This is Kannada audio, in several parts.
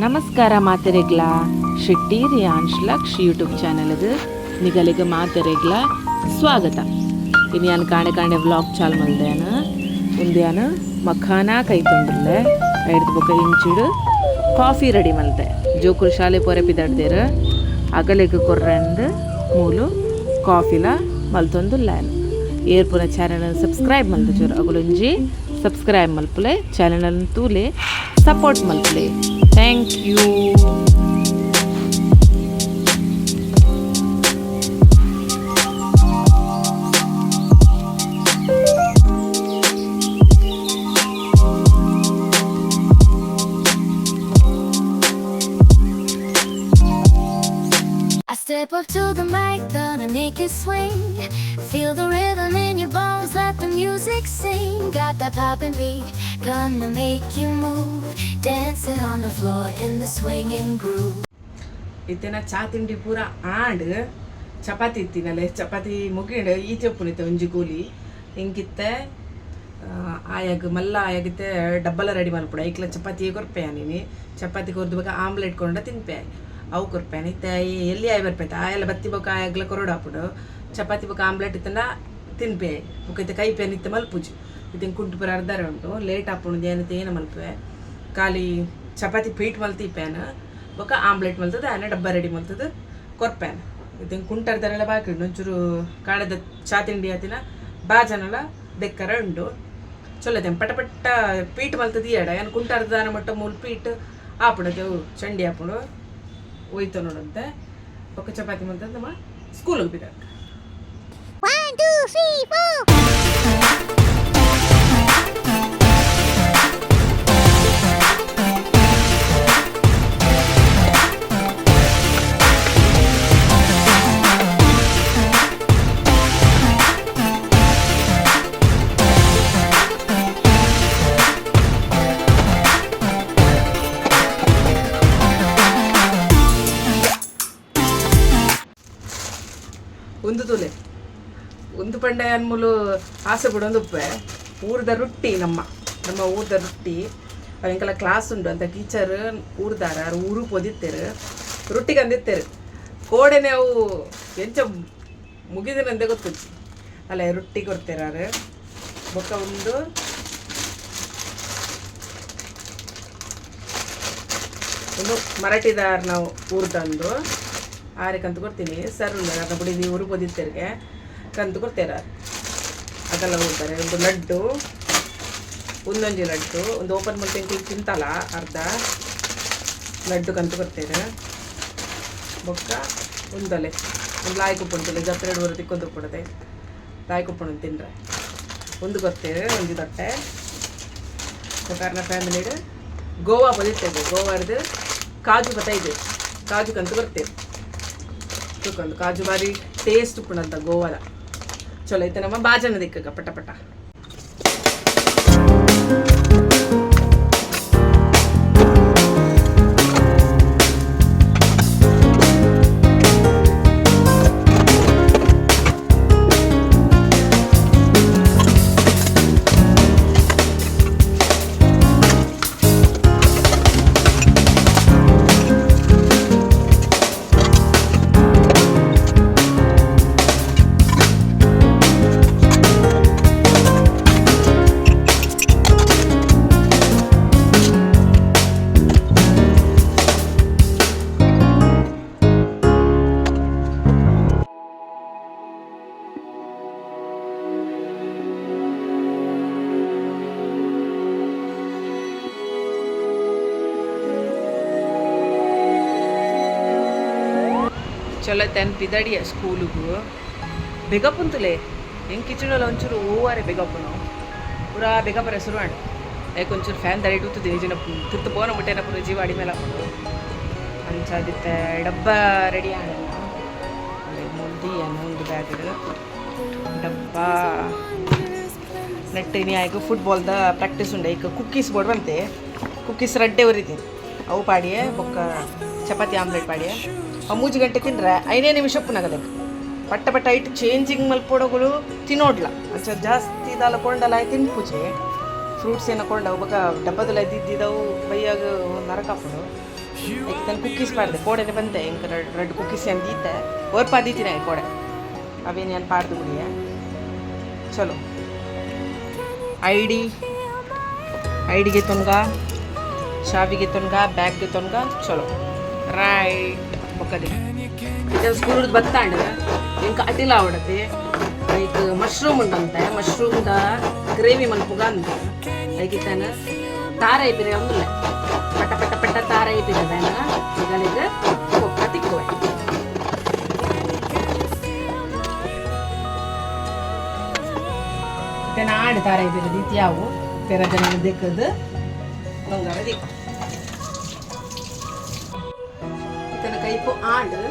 ನಮಸ್ಕಾರ ಮಾತೆರೆಗ್ಲ ಶೆಟ್ಟಿ ರಿಯಾನ್ಶ್ ಲಕ್ಷ್ ಯೂಟ್ಯೂಬ್ ಚಾನಲ್ಗೆ ನಿಗಲಿಗೆ ಮಾತೆರೆಗ್ಲ ಸ್ವಾಗತ. ಇನ್ನು ನಾನು ಕಾಣೆ ಕಾಣೆ ವ್ಲಾಗ್ ಚಾಲ್ ಮಲ್ದೇನ ಉಂದ್ಯಾನ ಮಖಾನ ಕೈತೊಂಡ್ರಲ್ಲೆ ಐಡ್ದು ಬೊಕ್ಕ ಇಂಚಿಡು ಕಾಫಿ ರೆಡಿ ಮಲ್ತೆ ಜೋಕುರು ಶಾಲೆ ಪೊರೆ ಪಿದಾಡ್ದೇರು ಅಗಲಿಗೆ ಕೊರ್ರೆಂದು ಮೂಲು ಕಾಫಿಲ ಮಲ್ತೊಂದು ಲ್ಯಾನ್ ಏರ್ಪುನ ಚಾನಲ್ ಸಬ್ಸ್ಕ್ರೈಬ್ ಮಲ್ತು ಚೂರು ಅಗುಲೊಂಜಿ ಸಬ್ಸ್ಕ್ರೈಬ್ ಮಲ್ಪುಲೆ ಚಾನಲ್ ತೂಲೆ ಸಪೋರ್ಟ್ ಮಲ್ಪುಲೆ. Thank you. Step up to the mic, gonna make it swing. Feel the rhythm in your bones, let the music sing. Got that poppin' beat, gonna make you move. Dancing on the floor in the swinging groove. ಇತ್ತಿನ ಚಾ ತಿಂಡಿ ಪೂರ ಆಂಡ್ ಚಪಾತಿ ಇತ್ತಿನಲ್ಲೇ ಚಪಾತಿ ಮುಗಿಂಡು ಈಚೆ ಪುನಿತೆ ಒಂಜಿ ಕೂಲಿ ಹಿಂಗಿತ್ತೆ ಆಯಾಗ ಮಲ್ಲ ಆಯಾಗಿತ್ತೆ ಡಬ್ಬಲ ರೆಡಿ ಮಲ್ಪುಡ ಐಕ್ಲ ಚಪಾತಿ ಕೊರ್ಪೆಯ ನೀನು ಚಪಾತಿ ಕೊರ್ದು ಬೇಕಾ ಆಮ್ಲೆಟ್ ಕೊಂಡ ತಿನ್ಪೆ ಅವು ಕೊರ್ಪೆನಿ ತಾಯಿ ಎಲ್ಲಿ ಆಯ್ ಬರ್ಪೈತೆ ಆಯೆಲ್ಲ ಬತ್ತಿ ಬೋಕ ಆಯಾಗ್ಲ ಕೊರಡು ಹಾಪುಡು ಚಪಾತಿ ಬೋಕ ಆಮ್ಲೆಟ್ ಇತ್ತಂಡ ತಿನ್ಪೆ ಬೊಕೈತೆ ಕೈ ಪೇನ್ ಇತ್ತೆ ಮಲ್ಪುಜು ಇತ್ತಿನ ಕುಂಟು ಪುರ ಅರ್ಧಾರೆ ಉಂಟು ಲೇಟ್ ಹಾಪುಣದು ಏನತ್ತೆ ಏನು ಮಲ್ಪೆ ಖಾಲಿ ಚಪಾತಿ ಪೀಟ್ ಮಲ್ತಿ ಪ್ಯಾನ್ ಬೊಕ ಆಮ್ಲೆಟ್ ಮಲ್ತದ ಆನೆ ಡಬ್ಬ ರೆಡಿ ಮಲ್ತದ ಕೊರ್ಪ್ಯಾನ್ ಇತ್ತಿನ ಕುಂಟರ್ದಾರೆಲ್ಲ ಬಾಕಿ ಒಂಚೂರು ಕಾಳದ ಚಾ ತಿಂಡಿ ಆತಿನ ಬಾಜನೆಲ್ಲ ಬೆಕ್ಕರ ಉಂಡು ಚೊಲ್ಲತೆ ಪಟ ಪಟ್ಟ ಪೀಟ್ ಮಲ್ತದ ಎಡ ಏನು ಕುಂಟರ್ದಾನ ಮಟ್ಟ ಮೂಲ ಪೀಟ್ ಆಪುಡದೆವು ಚಂಡಿ ಹಾಪುಡು ಹೋಯ್ತು ನೋಡಂತೆ ಬೊಕ್ಕ ಚಪಾತಿ ಮಲ್ತದ ನಮ್ಮ ಸ್ಕೂಲಿಗೆ ಬಿಡ. 1, 2, 3, 4. ಒಂದು ತುಲೆ ಒಂದು ಪಂಡೆ ಅನ್ಮೂಲು ಆಸೆ ಬಿಡೊಂದು ಉಪ್ಪೆ ಊರ್ದ ರೊಟ್ಟಿ ನಮ್ಮ ಊರ್ದ ರೊಟ್ಟಿ ಅವೆಂಕಲ್ಲ ಕ್ಲಾಸ್ ಉಂಟು ಅಂತ ಟೀಚರ್ ಊರ್ದಾರ ಊರು ಪೊದಿತ್ತೇರು ರೊಟ್ಟಿಗೆ ಅಂದಿತ್ತೇರು ಕೋಡೆನೆ ಅವು ಎಂಚ ಮುಗಿದಿನಂತೆ ಗೊತ್ತುಚ್ಚಿ ಅಲ್ಲ ರೊಟ್ಟಿ ಕೊಡ್ತೇರಾರು ಬೊಕ್ಕ ಒಂದು ಮರಾಠಿದಾರ ನಾವು ಊರು ತಂದು ಆರೆ ಕಂತು ಕೊಡ್ತೀನಿ ಸರ್ ಅದನ್ನ ಬಿಡಿ ಊರು ಬದಿತ್ತರಿಗೆ ಕಂತು ಕೊಡ್ತೇರ ಅದೆಲ್ಲ ಹೋಗ್ತಾರೆ. ಒಂದು ಲಡ್ಡು ಒಂದೊಂಜಿ ಲಡ್ಡು ಒಂದು ಓಪನ್ ಮಾಡ್ತೀನಿ ತಿಂತಲ್ಲ ಅರ್ಧ ಲಡ್ಡು ಕಂತು ಕೊಡ್ತೇನೆ ಬೊಕ್ಕ ಒಂದೊಲೆ ಒಂದು ಲಾಯ್ ಕುಪ್ಪುಂಟು ಜಪ್ಪೆರಡು ಊರು ತಿಕ್ಕೊಂದು ಕೊಡದೆ ಲಾಯ್ ಕುಪ್ಪುಣ ತಿನ್ರೆ ಒಂದು ಕೊಡ್ತೇವೆ ಒಂದು ದೊಟ್ಟೆ ಕಾರಣ ಫ್ಯಾಮಿಲಿಗೆ ಗೋವಾ ಬದಿರ್ತೇವೆ ಗೋವಾರ್ದು ಕಾಜು ಬತ್ತಾಯಿದೆ ಕಾಜು ಕಂತು ಬರ್ತೇವೆ ತುಕೊಂಡು ಕಾಜು ಬಾರಿ ಟೇಸ್ಟ್ ಉಪ್ಪುಣಂತ ಗೋವಾದ ಚಲೋ ಐತೆ ನಮ್ಮ ಬಾಜನ ದಿಕ್ಕ ಪಟ ಪಟ. ಚಲೋ ತೆನ್ ಪಿದಡಿಯ ಸ್ಕೂಲಿಗೂ ಬೆಗಪ್ಪುಂತುಲೆ ಹೆಂಗೆ ಕಿಚಡಲ್ಲ ಒಂಚೂರು ಓವಾರೆ ಬೆಗಪ್ಪನು ಪೂರಾ ಬೆಗಪ್ಪರ ಹೆಸರು ಮಾಡಿ ಯಾಕೆ ಒಂಚೂರು ಫ್ಯಾನ್ ತಡೆ ಇಡುತ್ತದೆ ನಿಜನ ತಿರ್ತು ಪೋನ ಮುಟ್ಟೆನ ಪೂರ ಜೀವ ಅಡಿ ಮೇಲೆ ಹಾಕೋದು ಅಂಚಾದಿತ್ತೆ ಡಬ್ಬ ರೆಡಿ ಆಡಲ್ಲ ಮುಂದೆ ಒಂದು ಬ್ಯಾಗ್ ಡಬ್ಬ ನೆಟ್ಟು ಇನಿ ಆಯ್ಕೆ ಫುಟ್ಬಾಲ್ದ ಪ್ರಾಕ್ಟೀಸ್ ಉಂಡೆ ಈಗ ಕುಕ್ಕೀಸ್ ಬೋರ್ಡ್ ಬಂತೆ ಕುಕ್ಕೀಸ್ ರಡ್ಡೆ ಉರಿತೀನಿ ಅವು ಪಾಡಿಯೇ ಬೊಕ್ಕ ಚಪಾತಿ ಆಮ್ಲೆಟ್ ಪಾಡಿಯೇ ಆ 3 ಗಂಟೆ ತಿಂದರೆ 5 ನಿಮಿಷ ಪುನಗದೆ ಪಟ್ಟ ಪಟ್ಟ ಇಟ್ಟು ಚೇಂಜಿಂಗ್ ಮಲ್ಪೊಡಗಳು ತಿನ್ನೋಡ್ಲ ಅಂಚ ಜಾಸ್ತಿ ದಾಲ ಕೊಂಡಲ್ಲ ತಿನ್ಪುಜೆ ಫ್ರೂಟ್ಸ್ ಏನೋ ಕೊಂಡ ಒಬ್ಬ ಡಬ್ಬದಲ್ಲ ಇದ್ದಿದ್ದವು ಬೈಯಾಗ ನರಕಾಪಡು ನಾನು ಕುಕ್ಕೀಸ್ ಮಾಡಿದೆ ಕೋಡೆನೆ ಬಂತೆ ಇಂಕ ರೆಡ್ ಕುಕ್ಕೀಸ್ ಏನು ದೀತೆ ಓರ್ ಪಾದೀತಿನ ಕೋಡೆ ಅವೇನು ಏನು ಪಾಡ್ದು ಬಿಡಿಯ ಚಲೋ ಐಡಿಗೆ ತೊನ್ಗ ಶಾವಿಗೆ ತೊನ್ಗ ಬ್ಯಾಗ್ಗೆ ತೊನ್ಗ ಚಲೋ ರೈಟ್ ಬೊಕ್ಕದೆ ಇದು ಸ್ಕೂಲ್ದು ಬತ್ತಾಂಡ ಇಂಕ ಅಟಿಲ आवडते ಲೈಕ್ ಮಶ್ರೂಮ್ ಉಂಟಂತೆ ಮಶ್ರೂಮ್ದ ಗ್ರೇವಿ ಮನ್ಪುಗ ಅಂತ ಲೈಕ್ ಇತ್ತಾನ ತಾರ ಐಪಿರೆ ಒಂದಿಲ್ಲ ಪಟ್ಟ ಪಟ್ಟ ಪಟ್ಟ ತಾರ ಐಪಿರೆ ಬೇನ ಈಗ ಕೊಕ್ಕ ತಿಕ್ಕುವೆ ತೆನ ಆಡು ತಾರ ಐಪಿರೆ ದಿತ್ಯಾವು ತೆರ ಜನ ದಿಕ್ಕದು ಬಂಗಾರ ದಿಕ್ಕು ಇತನ ಕೈಪು ಆಡು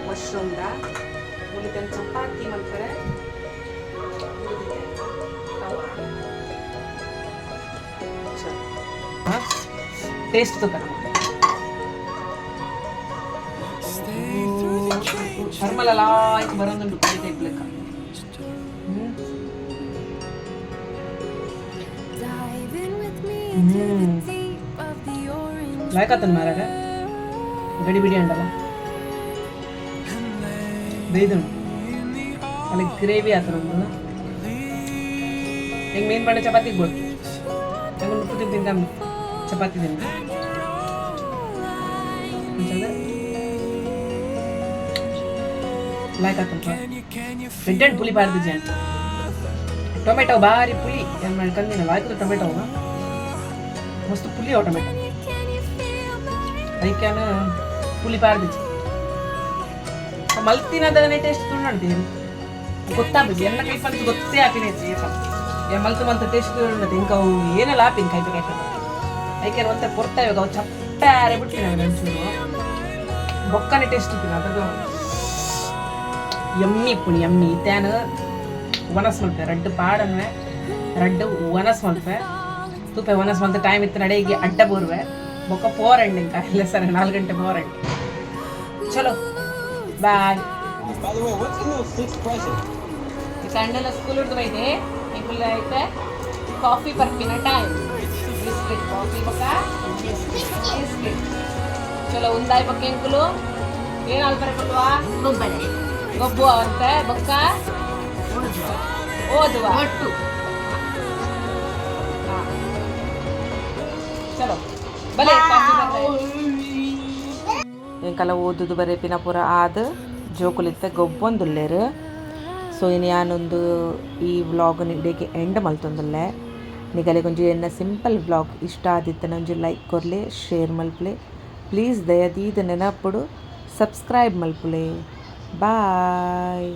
ಮಶ್ರೂಮ್ದ ಉಳಿತನ ಚಪಾತಿ ಮಾಡ್ತಾರೆ ಟೇಸ್ಟ್ तो करना ಶರ್ಮಲ ಲಾಯ್ಕ್ ಬರೋದು ಪುಡಿ ಟೈಪ್ ಲೆಕ್ಕ ಲೈಕ್ ಆತನ ಮಾರಾಗ ಗಡಿ ಬಿಡಿ ಅಂಡಲ್ಲ ಬೇಯ್ದು ಅಲ್ಲಿ ಗ್ರೇವಿ ಆತರ ಒಂದು ಹೆಂಗೆ ಮೇನ್ ಮಾಡಿ ಚಪಾತಿ ಗೊತ್ತು ಹೆಂಗೆ ಉಪ್ಪು ತಿಂತ ಚಪಾತಿ ತಿಂದ ಲೈಕ್ ಆತಂಪ ರೆಡ್ ಪುಳಿ ಪಾರ್ದಿದ್ದೆ ಅಂತ ಟೊಮೆಟೊ ಭಾರಿ ಪುಳಿ ಏನು ಮಾಡ್ಕೊಂದಿನ ಲಾಯ್ಕದ ಟೊಮೆಟೊ ಮಸ್ತ್ ಪುಳಿ ಅವ ಟೊಮೆಟೊ ಅದಕ್ಕೆನ ಪುಳಿ ಪಾರ್ದಿದ್ದೆ ಮಲ್ತಿನದನೇ ಟೇಸ್ಟ್ ತುಂಡ್ತೀನಿ ಗೊತ್ತಾಗ್ತದೆ ಎಲ್ಲ ಕೈ ಪಂತ ಗೊತ್ತೇ ಆಪಿನೈತಿ ಮಲ್ತು ಮಂತ ಟೇಸ್ಟ್ ತುಂಡದು ಇಂಕ ಅವು ಏನೆಲ್ಲ ಆಪಿನ ಕೈ ಯಾಕೆ ಒಂತ ಕೊಡ್ತಾ ಇವಾಗ ಅವು ಚಪ್ಪಾರೆ ಬಿಟ್ಟಿನ ಒಂಚೂರು ಬೊಕ್ಕನೆ ಟೇಸ್ಟ್ ಇರ್ತೀನಿ ಅದ್ರದ್ದು ಎಮ್ಮಿ ಪುಣಿ ಎಮ್ಮಿ ತ್ಯಾನ ಒನಸ್ ಮಲ್ಪೆ ರೆಡ್ ಪಾಡನ್ವೆ ರೆಡ್ ಒನಸ್ ಮಲ್ಪೆ ತೂಪೆ ಒನಸ್ ಮಲ್ತ ಟೈಮ್ ಇತ್ತು ನಡೆಗೆ ಅಡ್ಡ ಬೋರ್ವೆ ಬೊಕ್ಕ ಪೋರಂಡಿ ಇಂಕ ಇಲ್ಲ ಸರ್ 4 ಗಂಟೆ ಪೋರಂಡಿ ಚಲೋ ಬಾಯ್ ಸಂಡೆಲ್ಲ ಸ್ಕೂಲ್ ಹಿಡ್ದು ಬೈದೆ ಇಂಕುಲ್ಲ ಐತೆ ಕಾಫಿ ಬರ್ಪಿನ ಟೈಮ್ ಬಿಸ್ಕೆಟ್ ಕಾಫಿ ಬೊಕ್ಕ ಬಿಸ್ಕೆಟ್ ಚಲೋ ಉಂದಾಯ್ ಬೊಕ್ಕ ಇಂಕುಲು ಏನು ಅಲ್ಪರಕಲ್ವಾ ಗೊಬ್ಬು ಅವಂತೆ ಬೊಕ್ಕ ಓದುವ ಒಟ್ಟು ಚಲೋ ಬಲೆ ಎಂಕಲ್ಲ ಓದುದು ಬರೇಪಿನ ಪೂರ ಆದ ಜೋಕುಲಿತ್ತೆ ಗೊಬ್ಬೊಂದುಲ್ಲೇರು ಸೊ ಇನ್ನು ಯಾನೊಂದು ಈ ವ್ಲಾಗ್ ನಿಡೆಗೆ ಎಂಡ್ ಮಲ್ತೊಂದುಲ್ಲೆ ನಿಗಲೆ ಒಂಜಿ ಎನ್ನ ಸಿಂಪಲ್ ವ್ಲಾಗ್ ಇಷ್ಟ ಆದಿತ್ತನ ಒಂಜಿ ಲೈಕ್ ಕೊರ್ಲೆ ಶೇರ್ ಮಲ್ಪಲೆ ಪ್ಲೀಸ್ ದಯದೀದ ನೆನಪುಡು ಸಬ್ಸ್ಕ್ರೈಬ್ ಮಲ್ಪುಲೆ ಬಾಯ್.